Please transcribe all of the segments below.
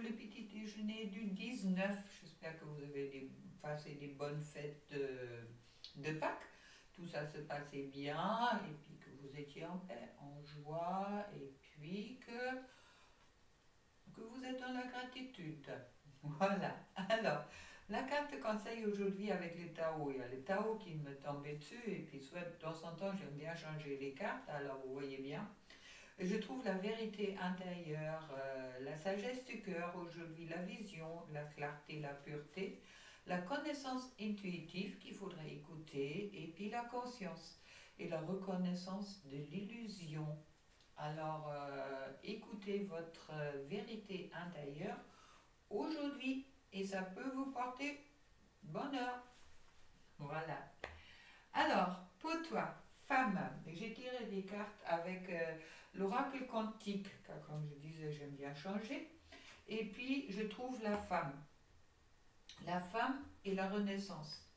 le petit déjeuner du 19. J'espère que vous avez passé des bonnes fêtes de Pâques. Tout ça se passait bien et puis que vous étiez en paix, en joie et puis que vous êtes dans la gratitude. Voilà. Alors, la carte conseil aujourd'hui avec les Tao. Il y a les Tao qui me tombaient dessus et puis soit de temps en temps j'aime bien changer les cartes, alors vous voyez bien. Je trouve la vérité intérieure, la sagesse du cœur aujourd'hui, la vision, la clarté, la pureté, la connaissance intuitive qu'il faudrait écouter, et puis la conscience et la reconnaissance de l'illusion. Alors, écoutez votre vérité intérieure aujourd'hui et ça peut vous porter bonheur. Voilà. Alors, pour toi, femme, j'ai tiré des cartes avec l'oracle quantique, car comme je disais, j'aime bien changer. Et puis, je trouve la femme. La femme et la renaissance.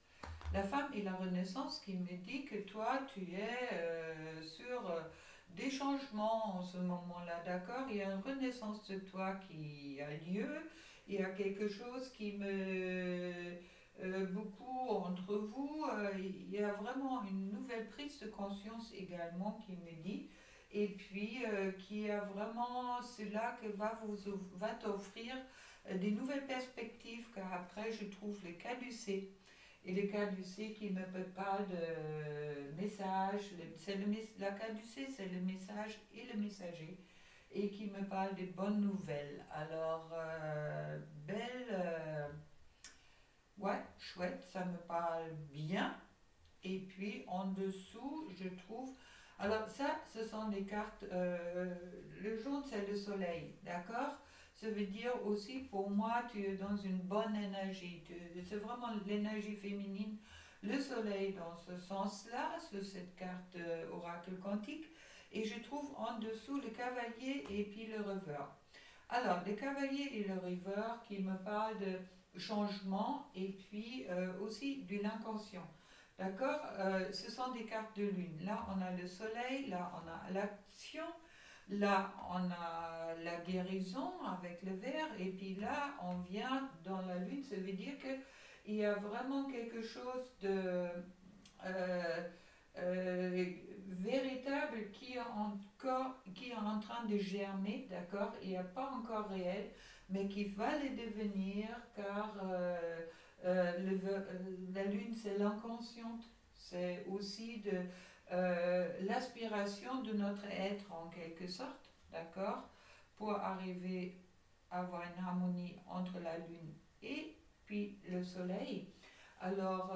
La femme et la renaissance qui me dit que toi, tu es sur des changements en ce moment-là, d'accord? Il y a une renaissance de toi qui a lieu. Il y a quelque chose qui me beaucoup entre vous, il y a vraiment une nouvelle prise de conscience également qui me dit, et puis qui a vraiment cela que va t'offrir des nouvelles perspectives, car après je trouve les caducées. Et les caducées qui me parlent de message, la caducée c'est le message et le messager, et qui me parle des bonnes nouvelles. Alors, belle. Ouais, chouette, ça me parle bien. Et puis en dessous, je trouve. Alors ça, ce sont des cartes. Le jaune, c'est le soleil, d'accord? Ça veut dire aussi, pour moi, tu es dans une bonne énergie. C'est vraiment l'énergie féminine. Le soleil dans ce sens-là, sur cette carte oracle quantique. Et je trouve en dessous le cavalier et puis le revers. Alors, le cavalier et le revers qui me parlent de changement et puis aussi de l'inconscient. D'accord? Ce sont des cartes de lune. Là, on a le soleil, là, on a l'action, là, on a la guérison avec le vert, et puis là, on vient dans la lune. Ça veut dire qu'il y a vraiment quelque chose de euh, euh, véritable qui est en train de germer, d'accord? Il n'y a pas encore réel, mais qui va le devenir, car la lune, c'est l'inconscient, c'est aussi l'aspiration de notre être en quelque sorte, d'accord? Pour arriver à avoir une harmonie entre la lune et puis le soleil. Alors,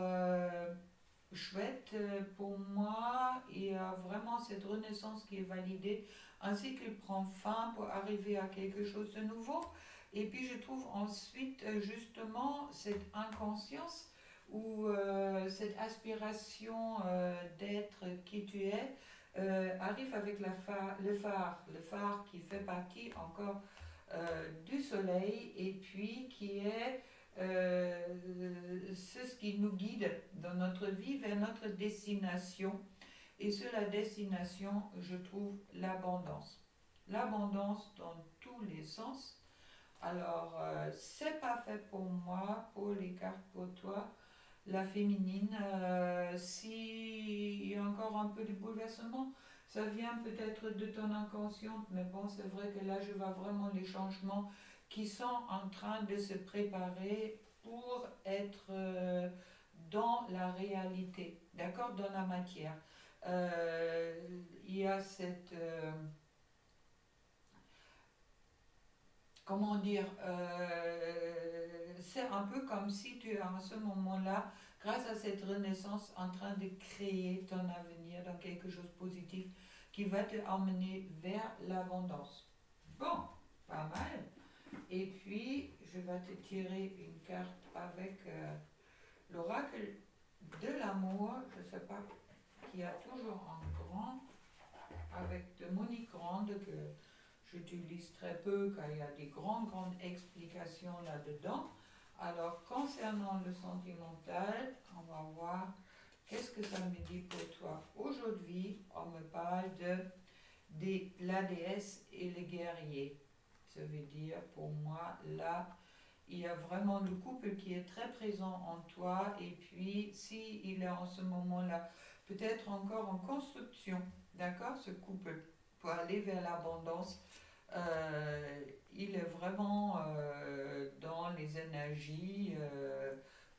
chouette pour moi, il y a vraiment cette renaissance qui est validée, un cycle prend fin pour arriver à quelque chose de nouveau. Et puis je trouve ensuite justement cette inconscience ou cette aspiration d'être qui tu es arrive avec le phare qui fait partie encore du soleil et puis qui est c'est ce qui nous guide dans notre vie vers notre destination. Et sur la destination, je trouve l'abondance. L'abondance dans tous les sens. Alors, c'est pas fait pour moi, pour les cartes pour toi. La féminine, s'il y a encore un peu de bouleversement, ça vient peut-être de ton inconsciente, mais bon, c'est vrai que là, je vois vraiment les changements qui sont en train de se préparer pour être dans la réalité, d'accord, dans la matière. Il y a cette comment dire, c'est un peu comme si tu es en ce moment-là, grâce à cette renaissance, en train de créer ton avenir dans quelque chose de positif qui va te emmener vers l'abondance. Bon, pas mal. Et puis, je vais te tirer une carte avec l'oracle de l'amour, je ne sais pas, qui a toujours en grand, avec de Monique Grande que j'utilise très peu car il y a des grandes explications là-dedans. Alors, concernant le sentimental, on va voir qu'est-ce que ça me dit pour toi. Aujourd'hui, on me parle de la déesse et le guerrier. Ça veut dire, pour moi, là, il y a vraiment le couple qui est très présent en toi. Et puis, si il est en ce moment-là, peut-être encore en construction, d'accord, ce couple, pour aller vers l'abondance, il est vraiment dans les énergies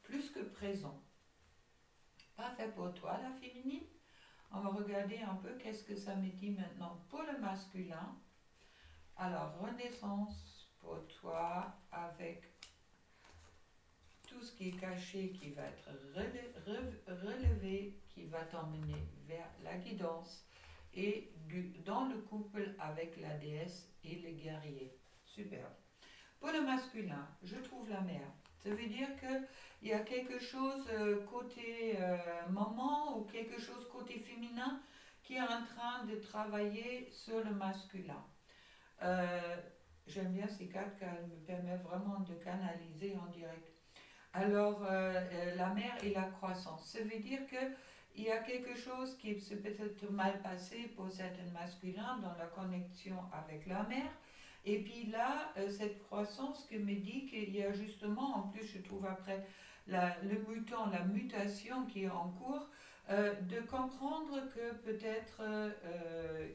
plus que présent. Parfait pour toi, la féminine. On va regarder un peu qu'est-ce que ça me dit maintenant pour le masculin. Alors, renaissance pour toi avec tout ce qui est caché qui va être relevé, qui va t'emmener vers la guidance et dans le couple avec la déesse et le guerrier. Super. Pour le masculin, je trouve la mer. Ça veut dire qu'il y a quelque chose côté maman ou quelque chose côté féminin qui est en train de travailler sur le masculin. J'aime bien ces cartes car elles me permettent vraiment de canaliser en direct. Alors, la mère et la croissance. Ça veut dire qu'il y a quelque chose qui s'est peut-être mal passé pour certains masculins dans la connexion avec la mère. Et puis là, cette croissance que me dit qu'il y a justement, en plus je trouve après le mutant, la mutation qui est en cours, de comprendre que peut-être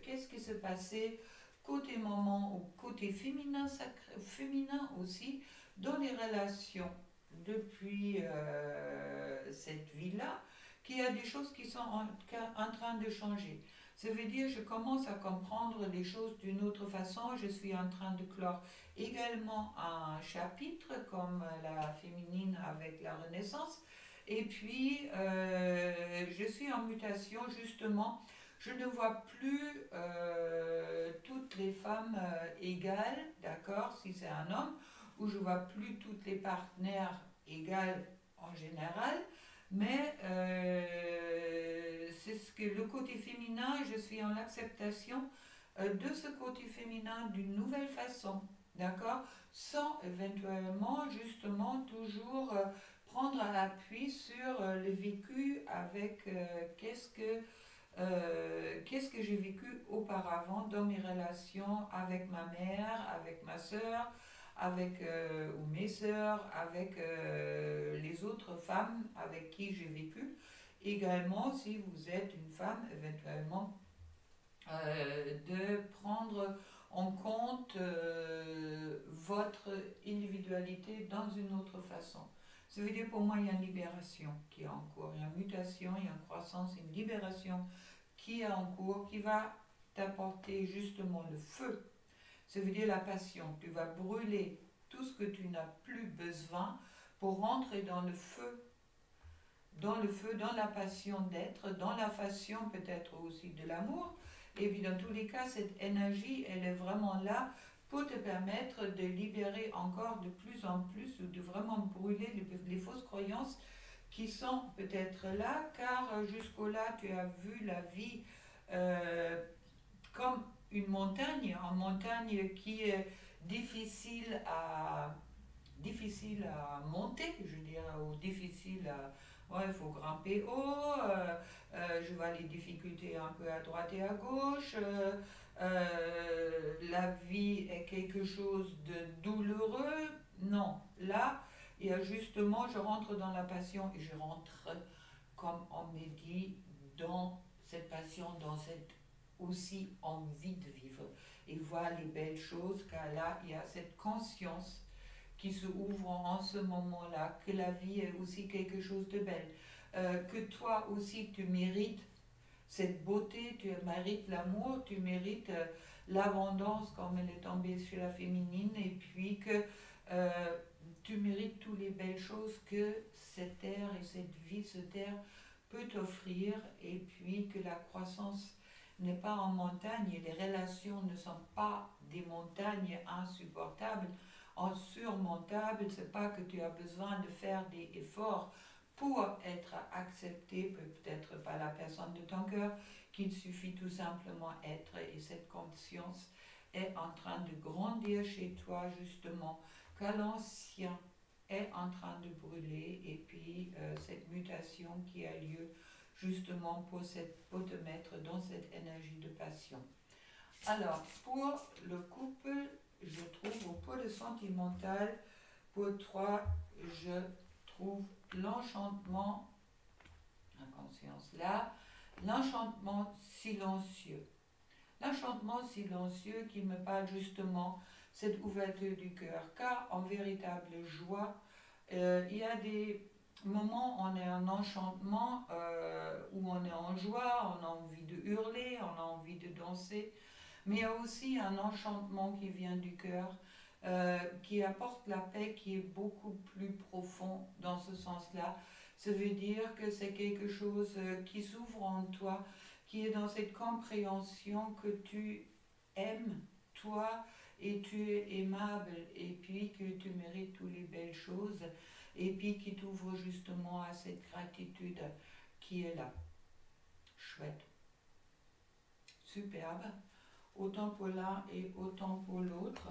qu'est-ce qui s'est passé côté maman ou côté féminin, féminin aussi, dans les relations depuis cette vie-là, qu'il y a des choses qui sont en train de changer. Ça veut dire que je commence à comprendre les choses d'une autre façon. Je suis en train de clore également un chapitre comme la féminine avec la Renaissance. Et puis, je suis en mutation justement. Je ne vois plus toutes les femmes égales, d'accord, si c'est un homme, où je ne vois plus toutes les partenaires égales en général, mais c'est ce que le côté féminin, je suis en acceptation de ce côté féminin d'une nouvelle façon, d'accord, sans éventuellement justement toujours prendre à l'appui sur le vécu avec qu'est-ce que j'ai vécu auparavant dans mes relations avec ma mère, avec ma soeur, avec ou mes sœurs, avec les autres femmes avec qui j'ai vécu. Également, si vous êtes une femme, éventuellement, de prendre en compte votre individualité dans une autre façon. Ça veut dire pour moi, il y a une libération qui est en cours, il y a une mutation, il y a une croissance, une libération qui est en cours, qui va t'apporter justement le feu. Ça veut dire la passion. Tu vas brûler tout ce que tu n'as plus besoin pour rentrer dans le feu, dans la passion d'être, dans la passion peut-être aussi de l'amour. Et puis dans tous les cas, cette énergie, elle est vraiment là pour te permettre de libérer encore de plus en plus ou de vraiment brûler les fausses croyances qui sont peut-être là, car jusqu'au-là, tu as vu la vie comme une montagne qui est difficile à monter, je dirais, ou difficile à... Ouais, il faut grimper haut, je vois les difficultés un peu à droite et à gauche, la vie est quelque chose de douloureux. Non, là, il y a justement, je rentre dans la passion et je rentre, comme on me dit, dans cette passion, dans cette aussi envie de vivre et voir les belles choses, car là, il y a cette conscience qui se ouvre en ce moment-là, que la vie est aussi quelque chose de belle, que toi aussi tu mérites cette beauté, tu mérites l'amour, tu mérites l'abondance comme elle est tombée chez la féminine, et puis que tu mérites toutes les belles choses que cette terre et cette vie, cette terre peut t'offrir, et puis que la croissance n'est pas en montagne et les relations ne sont pas des montagnes insupportables, insurmontables. C'est pas que tu as besoin de faire des efforts pour être accepté, peut-être par la personne de ton cœur, qu'il suffit tout simplement être, et cette conscience est en train de grandir chez toi justement, que l'ancien est en train de brûler, et puis cette mutation qui a lieu justement pour te mettre dans cette énergie de passion. Alors, pour le couple, je trouve le sentimental, pour toi, je trouve l'enchantement, la conscience là, l'enchantement silencieux. L'enchantement silencieux qui me parle justement cette ouverture du cœur, car en véritable joie, il y a des moments où on est en enchantement, où on est en joie, on a envie de hurler, on a envie de danser, mais il y a aussi un enchantement qui vient du cœur, qui apporte la paix, qui est beaucoup plus profond dans ce sens-là. Ça veut dire que c'est quelque chose qui s'ouvre en toi, qui est dans cette compréhension que tu aimes, toi, et tu es aimable, et puis que tu mérites toutes les belles choses, et puis qui t'ouvre justement à cette gratitude qui est là. Chouette. Superbe. Autant pour l'un et autant pour l'autre.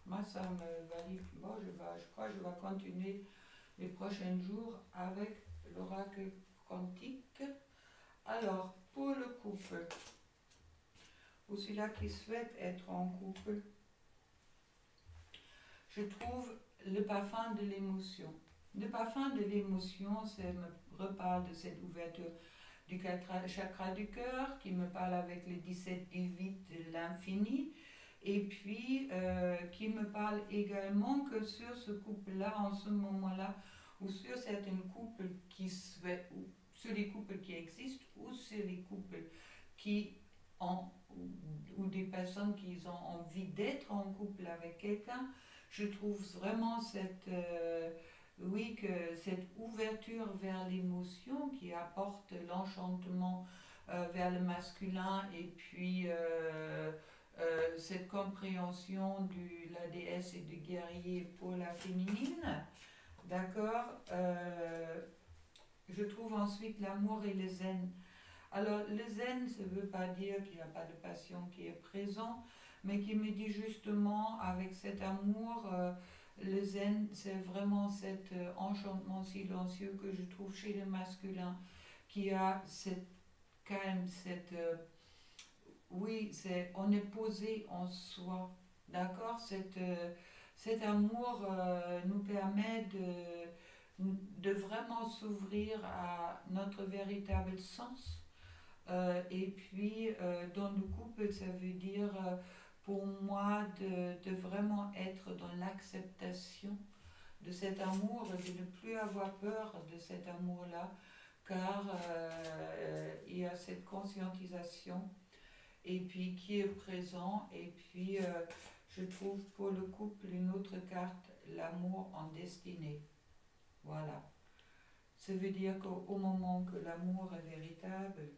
Moi, ça me valide. Bon, je crois que je vais continuer les prochains jours avec l'oracle quantique. Alors, pour le couple, ou celui-là qui souhaite être en couple, je trouve le parfum de l'émotion. Le parfum de l'émotion, ça me reparle de cette ouverture du chakra du cœur, qui me parle avec les 17 divites de l'infini, et puis qui me parle également que sur ce couple-là, en ce moment-là, ou sur certains couples qui souhaitent, ou sur les couples qui existent, ou sur les couples qui ont, ou des personnes qui ont envie d'être en couple avec quelqu'un, je trouve vraiment cette, cette ouverture vers l'émotion qui apporte l'enchantement vers le masculin, et puis cette compréhension de la déesse et du guerrier pour la féminine. D'accord. Je trouve ensuite l'amour et le zen. Alors, le zen, ça ne veut pas dire qu'il n'y a pas de passion qui est présent, mais qui me dit justement, avec cet amour, le zen, c'est vraiment cet enchantement silencieux que je trouve chez le masculin, qui a cette calme, cette... on est posé en soi, d'accord. Cet amour nous permet de vraiment s'ouvrir à notre véritable sens. Et puis, dans le couple, ça veut dire pour moi de vraiment être dans l'acceptation de cet amour, de ne plus avoir peur de cet amour-là, car il y a cette conscientisation, et puis qui est présent. Et puis, je trouve pour le couple une autre carte, l'amour en destinée. Voilà. Ça veut dire qu'au moment que l'amour est véritable,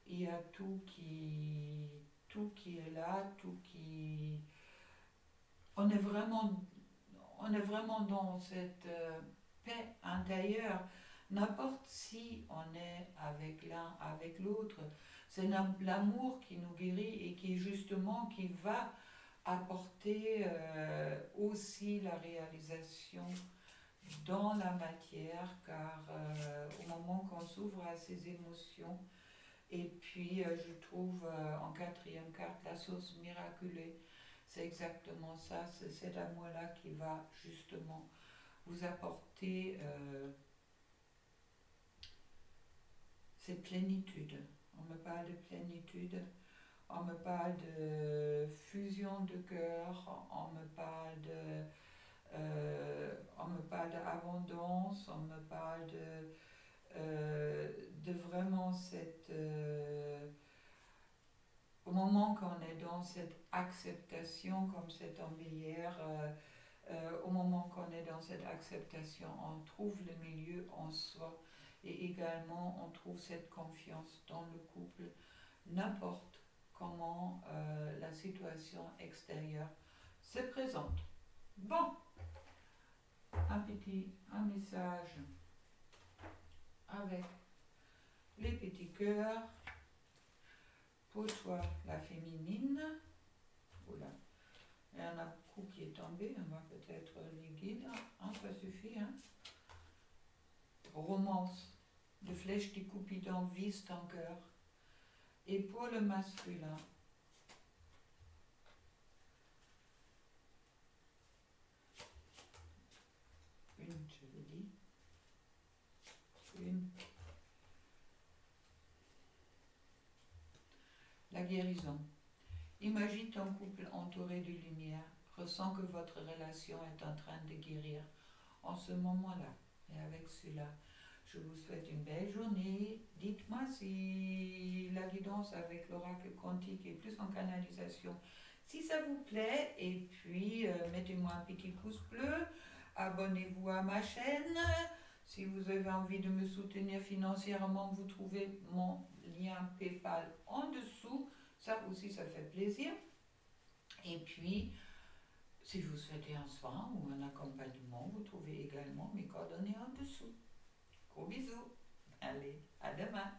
il y a tout qui est là, tout qui... On est vraiment dans cette paix intérieure. N'importe si on est avec l'un, avec l'autre, c'est l'amour qui nous guérit, et qui justement qui va apporter aussi la réalisation dans la matière, car au moment qu'on s'ouvre à ces émotions. Et puis je trouve en quatrième carte la source miraculée. C'est exactement ça, c'est cet amour-là qui va justement vous apporter cette plénitude. On me parle de plénitude, on me parle de fusion de cœur, on me parle d'abondance, on me parle de vraiment cette... au moment qu'on est dans cette acceptation, comme cette hier, au moment qu'on est dans cette acceptation, on trouve le milieu en soi, et également on trouve cette confiance dans le couple, n'importe comment la situation extérieure se présente. Bon, un message avec les petits cœurs. Pour toi, la féminine. Oula, il y en a beaucoup qui est tombé, on va peut-être les guider. Hein, ça suffit. Hein. Romance. De flèches qui Cupidon vise ton cœur. Et pour le masculin, guérison. Imagine ton couple entouré de lumière. Ressens que votre relation est en train de guérir en ce moment-là. Et avec cela, je vous souhaite une belle journée. Dites-moi si la guidance avec l'oracle quantique est plus en canalisation. Si ça vous plaît, et puis mettez-moi un petit pouce bleu, abonnez-vous à ma chaîne. Si vous avez envie de me soutenir financièrement, vous trouvez mon lien PayPal en dessous. Ça aussi, ça fait plaisir. Et puis, si vous souhaitez un soin ou un accompagnement, vous trouvez également mes coordonnées en dessous. Gros bisous. Allez, à demain.